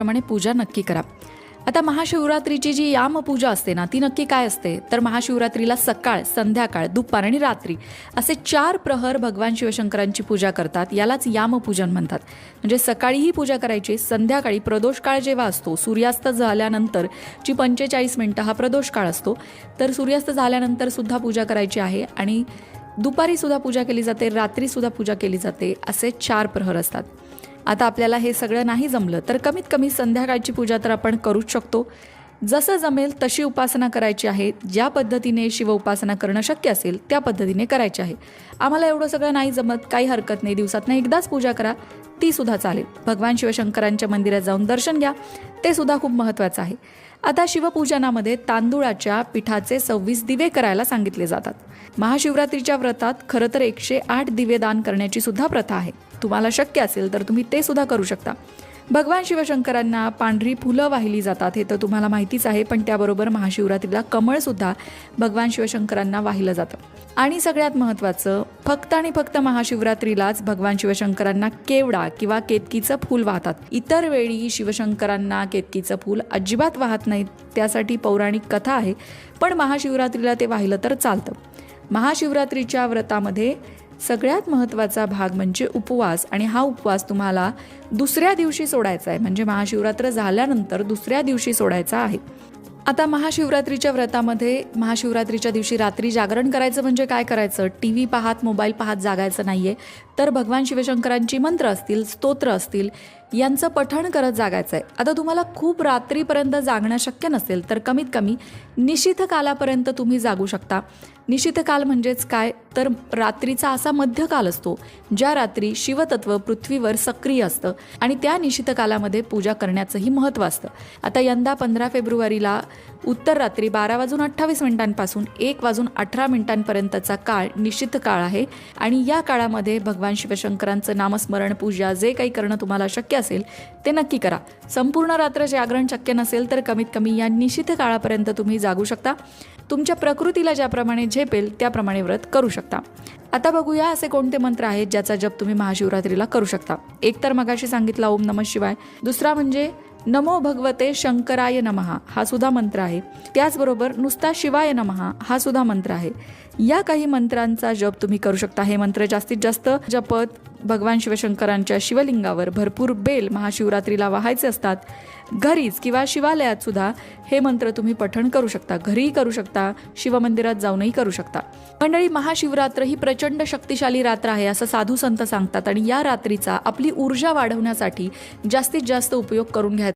प्रमाणे पूजा नक्की करा। आता महाशिवरात्रीची जी यामपूजा असते ना, ती नक्की काय असते तर महाशिवरात्रीला सकाळ, संध्याकाळ, दुपार आणि रात्री असे 4 प्रहर भगवान शिवशंकरांची पूजा करतात। यालाच यामपूजन म्हणतात। म्हणजे सकाळीही पूजा करायची, संध्याकाळी प्रदोष काळ जेव्हा असतो, सूर्यास्त झाल्यानंतर जी 45 मिनिटं हा प्रदोष काळ असतो, तर सूर्यास्त झाल्यानंतर सुद्धा पूजा करायची आहे आणि दुपारी सुद्धा पूजा केली जाते, रात्री सुद्धा पूजा केली जाते। असे 4 प्रहर असतात। आता आपल्याला हे सगळं नाही जमलं तर कमीत कमी संध्याकाळची पूजा तर आपण करूच शकतो। जसं जमेल तशी उपासना करायची आहे। ज्या पद्धतीने शिव उपासना करणं शक्य असेल त्या पद्धतीने करायची आहे। आम्हाला एवढं सगळं नाही जमत, काही हरकत नाही, दिवसातनं एकदाच पूजा करा, ती सुद्धा चालेल। भगवान शिवशंकरांच्या मंदिरात जाऊन दर्शन घ्या, ते सुद्धा खूप महत्त्वाचं आहे। आता शिवपूजनामध्ये तांदूळाच्या पिठाचे 26 दिवे करायला सांगितले जातात। महाशिवरात्रीच्या व्रतात खरं तर 108 दिवे दान करण्याची सुद्धा प्रथा आहे। तुम्हाला शक्य असेल तर तुम्ही ते सुद्धा करू शकता। भगवान शिवशंकरांना पांढरी फुलं वाहिली जातात, हे तर तुम्हाला माहितीच आहे, पण त्याबरोबर महाशिवरात्रीला कमळ सुद्धा भगवान शिवशंकरांना वाहिलं जातं। आणि सगळ्यात महत्त्वाचं, फक्त आणि फक्त महाशिवरात्रीलाच भगवान शिवशंकरांना केवडा किंवा केतकीचं फूल वाहतात। इतर वेळी शिवशंकरांना केतकीचं फूल अजिबात वाहत नाहीत, त्यासाठी पौराणिक कथा आहे, पण महाशिवरात्रीला ते वाहिलं तर चालतं। महाशिवरात्रीच्या व्रतामध्ये सगळ्यात महत्त्वाचा भाग म्हणजे उपवास, आणि हा उपवास तुम्हाला दुसऱ्या दिवशी सोडायचा आहे, म्हणजे महाशिवरात्र झाल्यानंतर दुसऱ्या दिवशी सोडायचा आहे। आता महाशिवरात्रीच्या व्रतामध्ये महाशिवरात्रीच्या दिवशी रात्री जागरण करायचं म्हणजे काय करायचं, टीव्ही पाहत, मोबाईल पाहत जागायचं नाहीये, तर भगवान शिवशंकरांची मंत्र असतील, स्तोत्र असतील, यांचं पठण करत जागायचं आहे। आता तुम्हाला खूप रात्रीपर्यंत जागणं शक्य नसेल तर कमीत कमी निशिथ कालापर्यंत तुम्ही जागू शकता। निशिथ काल म्हणजेच काय तर रात्रीचा असा मध्यकाल असतो ज्या रात्री शिवतत्व पृथ्वीवर सक्रिय असतं, आणि त्या निशिथ कालामध्ये पूजा करण्याचंही महत्त्व असतं। आता यंदा 15 फेब्रुवारीला उत्तर रात्री 12:28 1:18 काळ निश्चित काळ आहे, आणि या काळामध्ये भगवान शिवशंकरांचं नामस्मरण, पूजा जे काही करणं तुम्हाला शक्य असेल ते नक्की करा। संपूर्ण रात्र जागरण शक्य नसेल तर कमीत कमी या निश्चित काळापर्यंत तुम्ही जागू शकता। तुमच्या प्रकृतीला ज्याप्रमाणे झेपेल त्याप्रमाणे व्रत करू शकता। आता बघूया असे कोणते मंत्र आहेत ज्याचा जप तुम्ही महाशिवरात्रीला करू शकता। एक तर मगाशी सांगितला ओम नमः शिवाय, दुसरा म्हणजे नमो भगवते शंकराय नमः, हा सुद्धा मंत्र आहे। त्याचबरोबर नुसता शिवाय नमः हा सुद्धा मंत्र आहे। या काही मंत्रांचा जप तुम्ही करू शकता। हे मंत्र जास्तीत जास्त जपत भगवान शिवशंकरांच्या शिवलिंगावर भरपूर बेल महाशिवरात्रीला वाहायचे असतात। घरीच किंवा शिवालयात सुद्धा हे मंत्र तुम्ही पठण करू शकता, घरीही करू शकता, शिवमंदिरात जाऊनही करू शकता। मंडळी, महाशिवरात्र ही प्रचंड शक्तिशाली रात्र आहे असं साधू संत सांगतात, आणि या रात्रीचा आपली ऊर्जा वाढवण्यासाठी जास्तीत जास्त उपयोग करून घ्यायचा